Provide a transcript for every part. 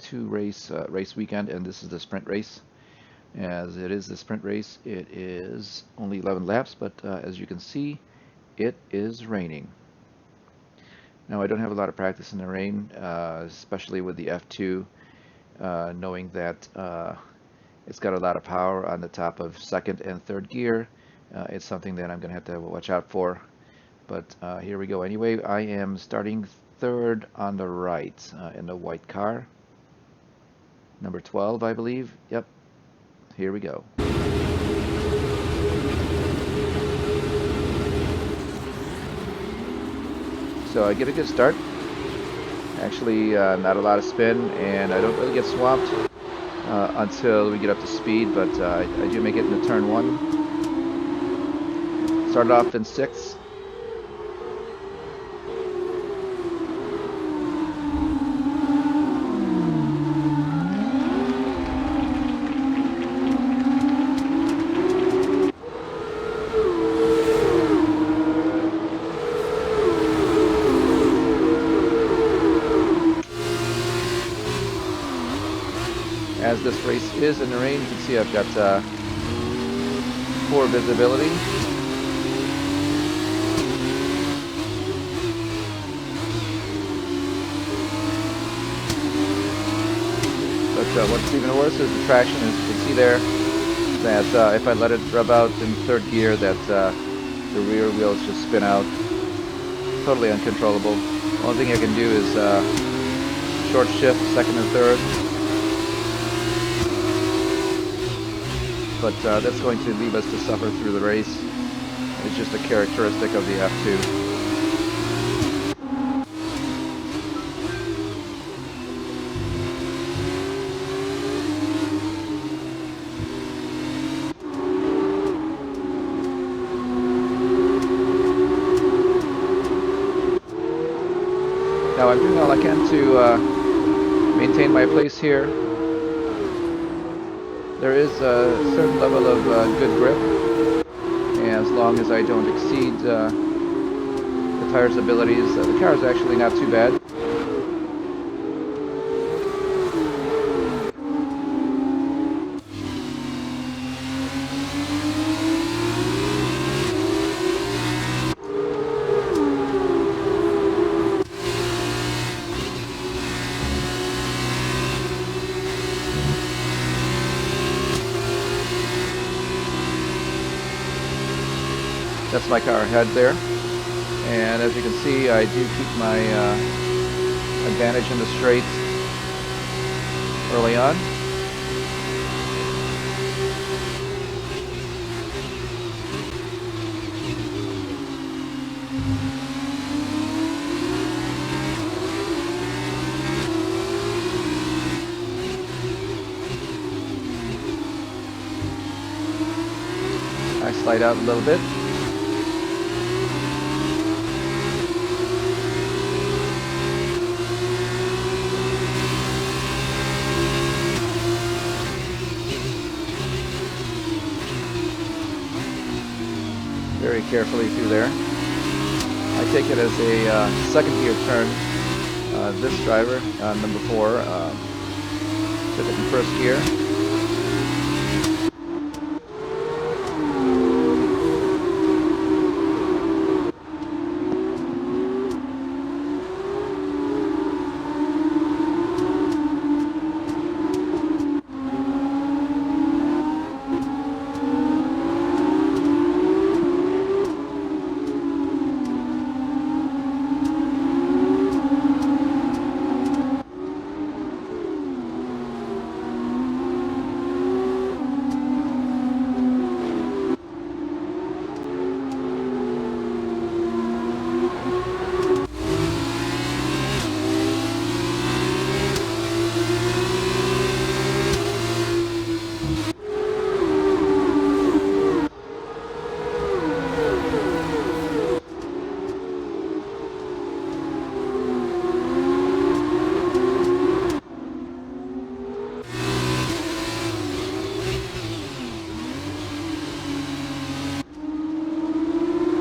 F2 race weekend, and this is the sprint race. As it is the sprint race, it is only 11 laps, but as you can see, it is raining. Now, I don't have a lot of practice in the rain, especially with the F2, knowing that it's got a lot of power on the top of second and third gear. It's something that I'm going to have to watch out for. But here we go. Anyway, I am starting third on the right in the white car. Number 12, I believe. Yep. Here we go. So I get a good start. Actually, not a lot of spin, and I don't really get swamped until we get up to speed, but I do make it into turn 1. Started off in 6th. As this race is in the rain, you can see I've got poor visibility. But what's even worse is the traction. As you can see there, that if I let it rub out in third gear, that the rear wheels just spin out. Totally uncontrollable. The only thing I can do is short shift second and third. But that's going to leave us to suffer through the race. It's just a characteristic of the F2. Now I'm doing all I can to maintain my place here. There is a certain level of good grip, as long as I don't exceed the tire's abilities. The car is actually not too bad. That's my car ahead there, and as you can see, I do keep my advantage in the straight early on. I slide out a little bit. Very carefully through there. I take it as a second gear turn. This driver, number 4, took it in first gear.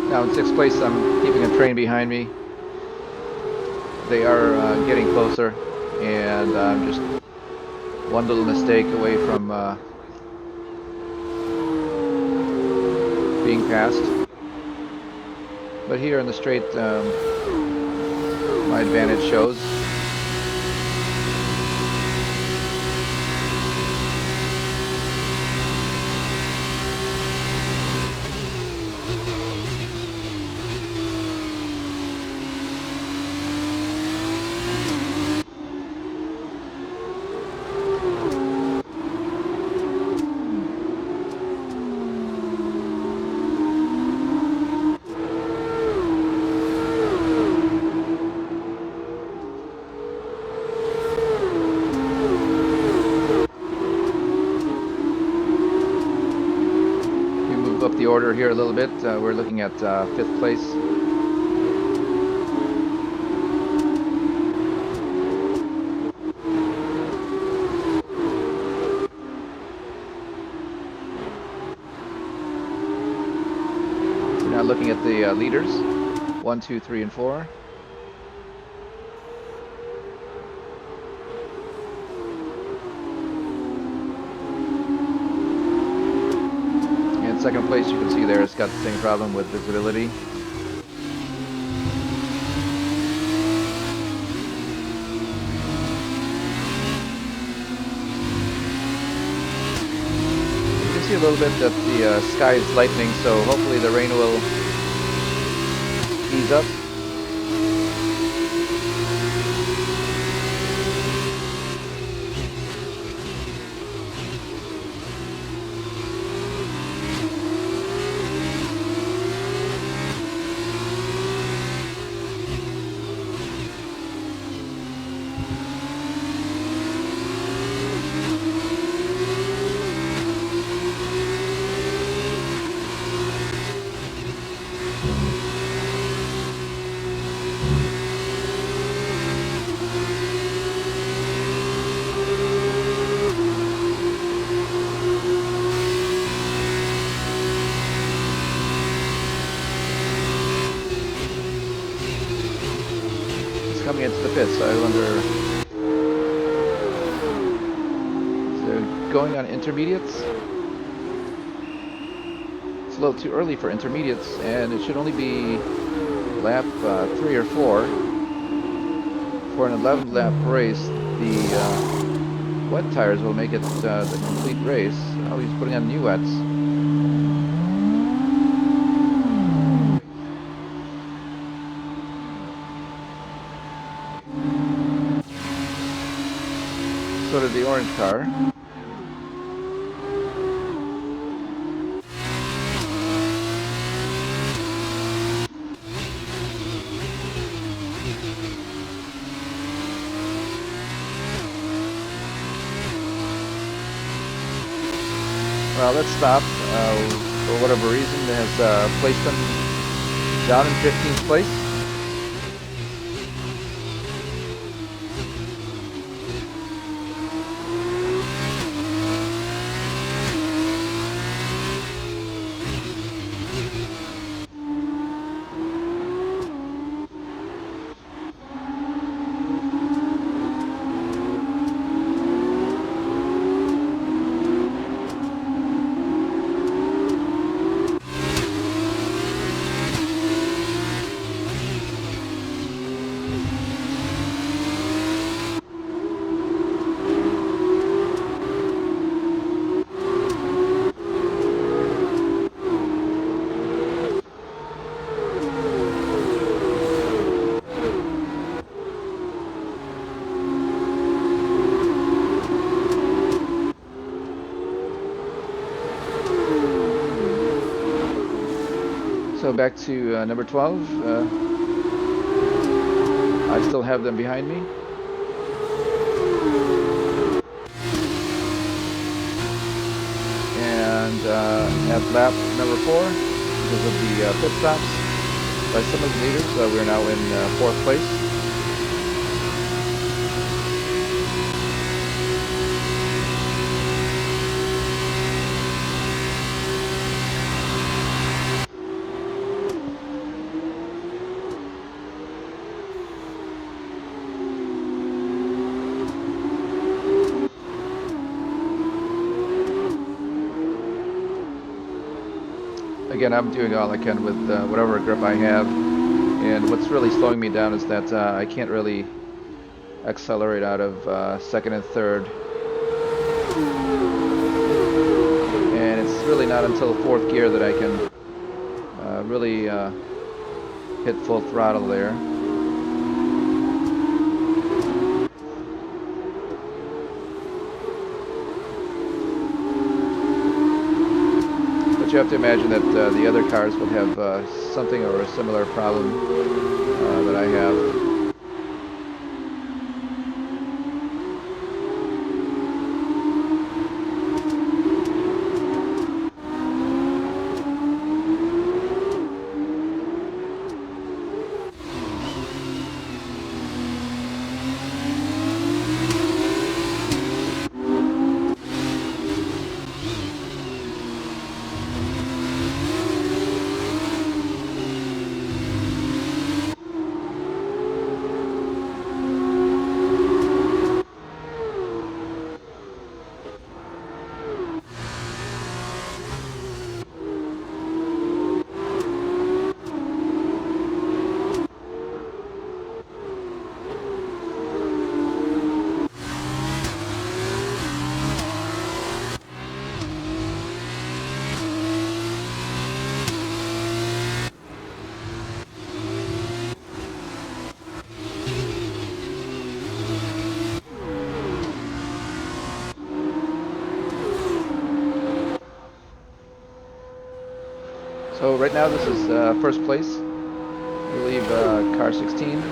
Now in 6th place, I'm keeping a train behind me. They are getting closer, and I'm just one little mistake away from being passed. But here in the straight, my advantage shows. Up the order here a little bit. We're looking at 5th place. We're now looking at the leaders. 1, 2, 3, and 4. Second place, you can see there, it's got the same problem with visibility. You can see a little bit that the sky is lightening, so hopefully the rain will ease up. Coming into the pits, so I wonder, is there going on intermediates? It's a little too early for intermediates, and it should only be lap 3 or 4. For an 11 lap race, the wet tires will make it the complete race. Oh, he's putting on new wets. So did the orange car. Well, let's stop. For whatever reason, has placed them down in 15th place. So back to number 12. I still have them behind me. And at lap number 4, because of the pit stops by some of the leaders, we're now in 4th place. again, I'm doing all I can with whatever grip I have. And what's really slowing me down is that I can't really accelerate out of second and third. And it's really not until fourth gear that I can really hit full throttle there. But you have to imagine that the other cars would have something or a similar problem that I have. So right now this is first place. I believe car 16.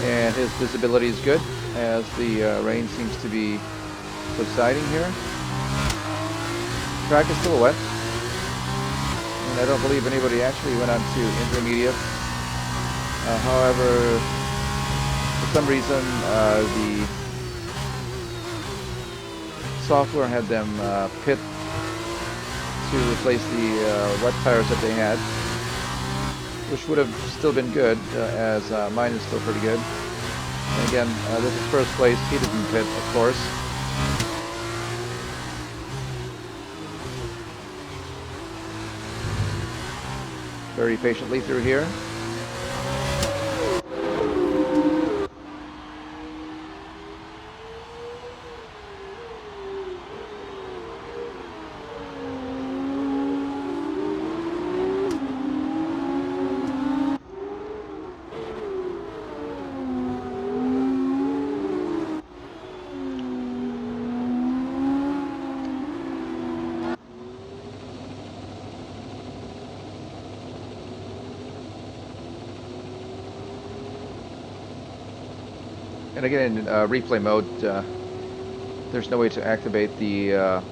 And his visibility is good as the rain seems to be subsiding here. Track is still wet. And I don't believe anybody actually went on to intermediate. However, for some reason, the software had them pit to replace the wet tires that they had, which would have still been good, as mine is still pretty good. And again, this is first place. He didn't pit, of course. Very patiently through here. And again, in replay mode, there's no way to activate the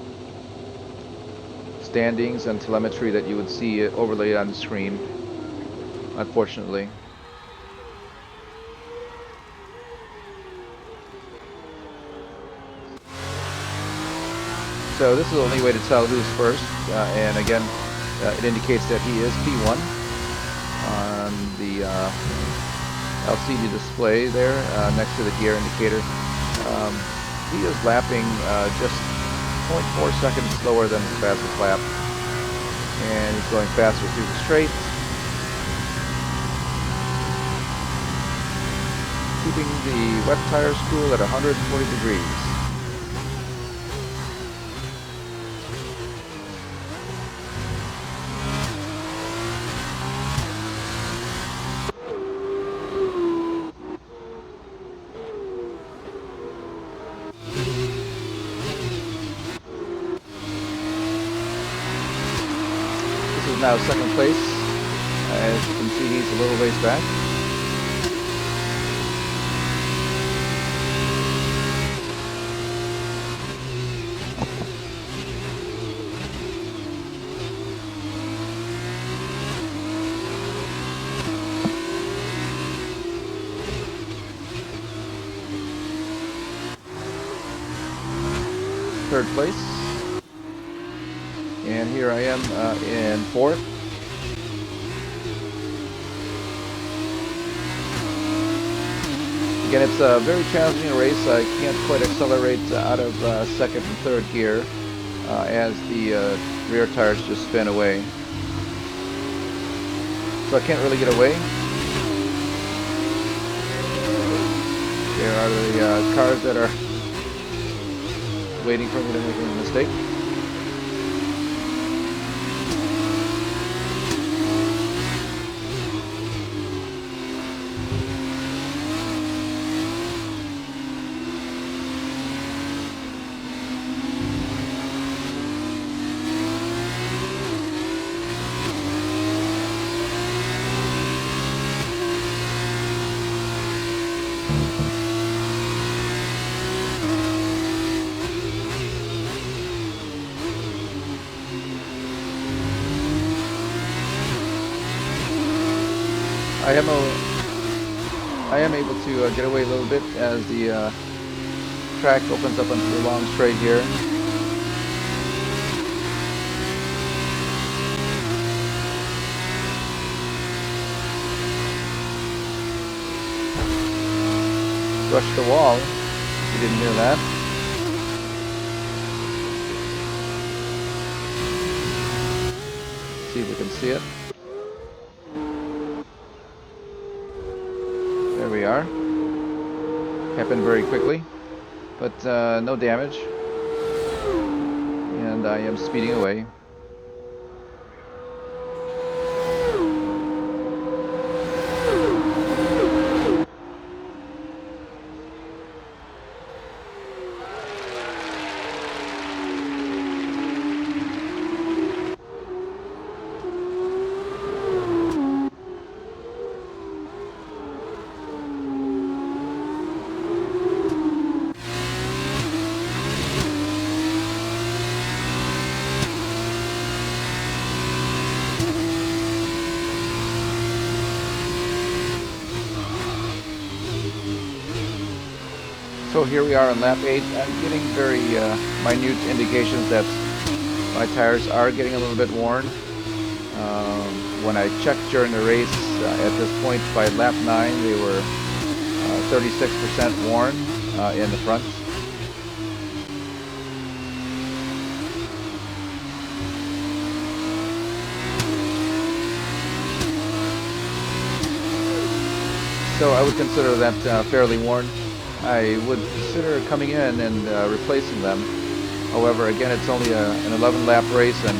standings and telemetry that you would see overlaid on the screen, unfortunately. So this is the only way to tell who's first, and again, it indicates that he is P1 on the LCD display there next to the gear indicator. He is lapping just 0.4 seconds slower than his fastest lap, and he's going faster through the straight, keeping the wet tires cool at 140 degrees. Now second place. As you can see, he's a little ways back. Third place. And here I am in fourth. Again, it's a very challenging race. I can't quite accelerate out of second and third gear as the rear tires just spin away. So I can't really get away. There are the cars that are waiting for me to make a mistake. I am able to get away a little bit as the track opens up onto the long straight here. Brushed the wall. You didn't hear that. See if we can see it. There we are. Happened very quickly, but no damage. And I am speeding away. So here we are on lap 8. I'm getting very minute indications that my tires are getting a little bit worn. When I checked during the race, at this point by lap 9, they were 36% worn in the front. So I would consider that fairly worn. I would consider coming in and replacing them. However, again, it's only an 11 lap race, and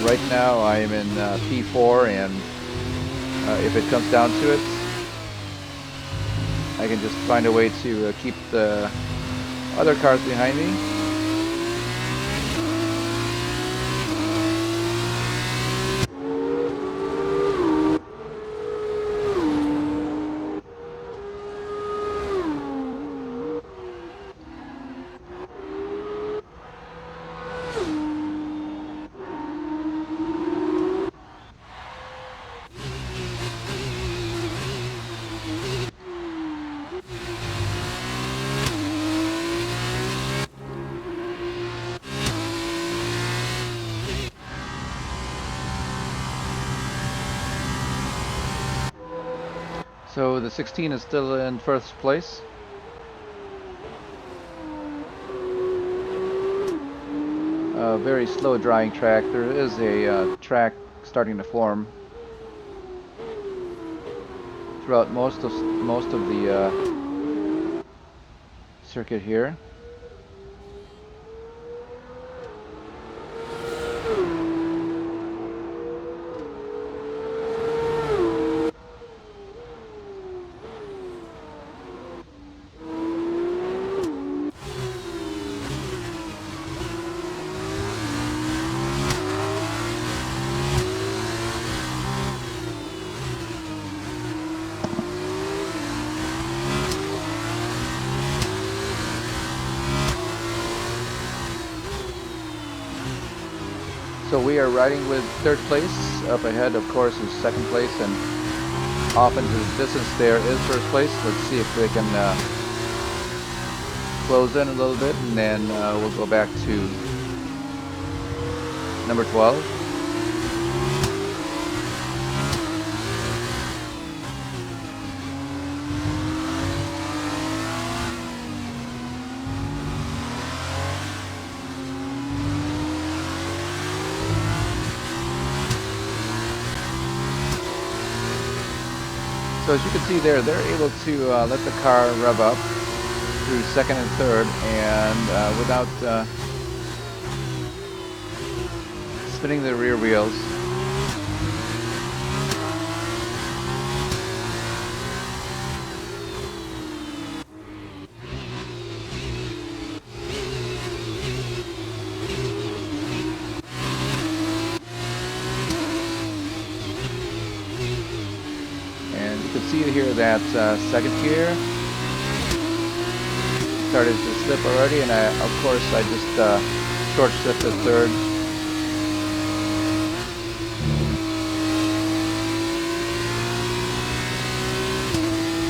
right now I am in P4, and if it comes down to it, I can just find a way to keep the other cars behind me. So the 16 is still in first place. A very slow drying track. There is a track starting to form throughout most of the circuit here. So we are riding with third place. Up ahead, of course, is second place, and off into the distance there is first place. Let's see if we can close in a little bit, and then we'll go back to number 12. So as you can see there, they're able to let the car rev up through second and third, and without spinning the rear wheels. And you can see here that second gear started to slip already, and of course I just short shifted third.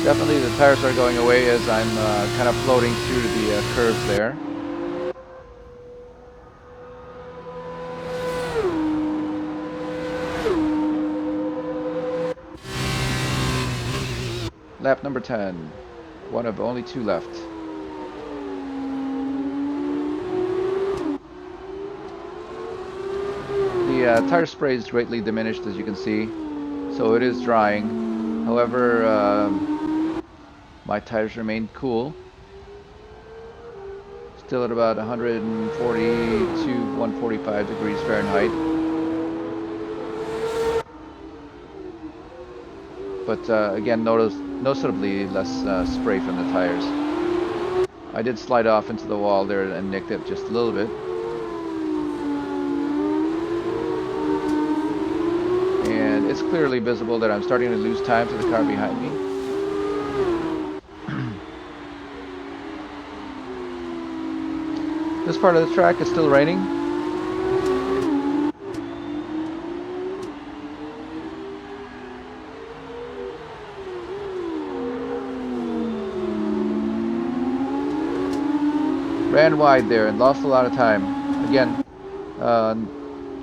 Definitely the tires are going away as I'm kind of floating through the curves there. Lap number 10, one of only 2 left. The tire spray is greatly diminished, as you can see, so it is drying. However, my tires remain cool, still at about 140 to 145 degrees Fahrenheit. But again, noticeably less spray from the tires. I did slide off into the wall there and nicked it just a little bit. And it's clearly visible that I'm starting to lose time to the car behind me. This part of the track is still raining. Ran wide there and lost a lot of time. Again,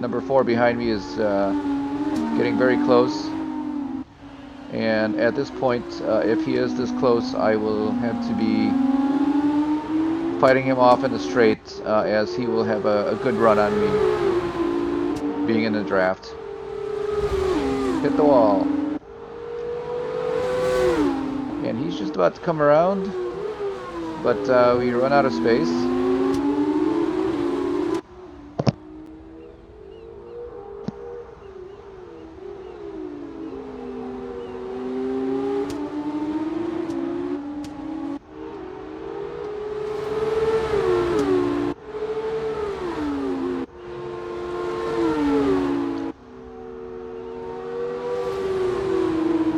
number 4 behind me is getting very close. And at this point, if he is this close, I will have to be fighting him off in the straight, as he will have a good run on me, being in the draft. Hit the wall. And he's just about to come around, but we run out of space.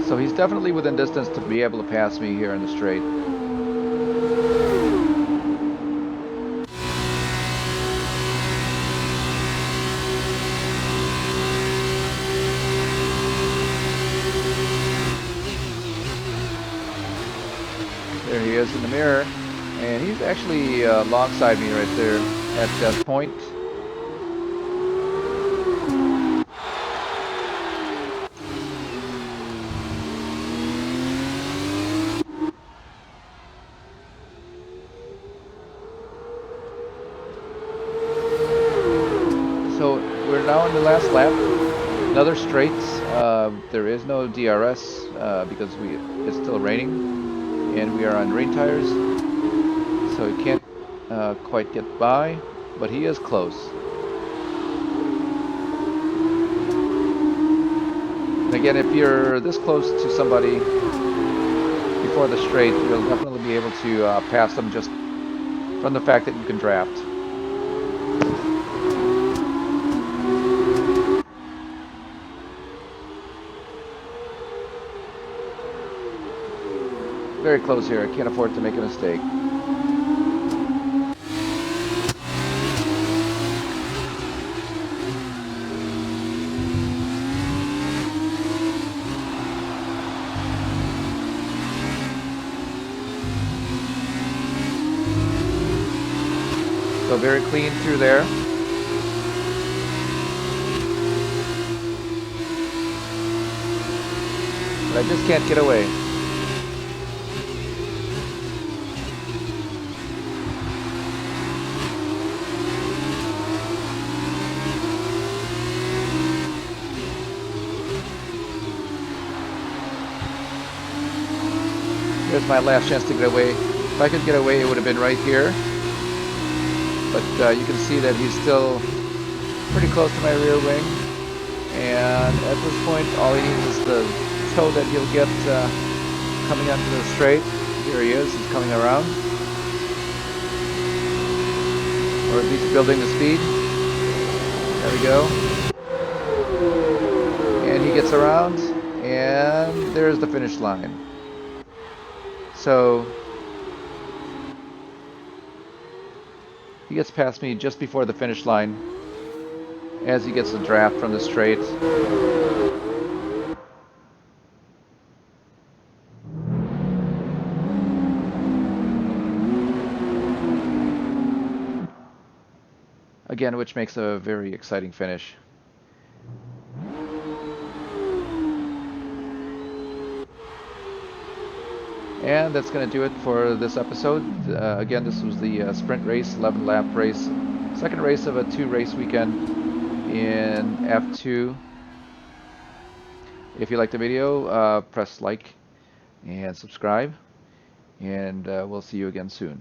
So he's definitely within distance to be able to pass me here in the straight. There he is in the mirror, and he's actually alongside me right there at that point. So we're now in the last lap. Another straight. There is no DRS because it's still raining, and we are on rain tires, so he can't quite get by, but he is close. And again, if you're this close to somebody before the straight, you'll definitely be able to pass them just from the fact that you can draft. Very close here. I can't afford to make a mistake. So very clean through there. But I just can't get away. There's my last chance to get away. If I could get away, it would have been right here. But you can see that he's still pretty close to my rear wing. And at this point, all he needs is the toe that he'll get coming onto the straight. Here he is. He's coming around. Or at least building the speed. There we go. And he gets around. And there's the finish line. So he gets past me just before the finish line as he gets the draft from the straight. Again, which makes a very exciting finish. And that's going to do it for this episode. Again, this was the sprint race, 11 lap race. Second race of a 2-race weekend in F2. If you liked the video, press like and subscribe. And we'll see you again soon.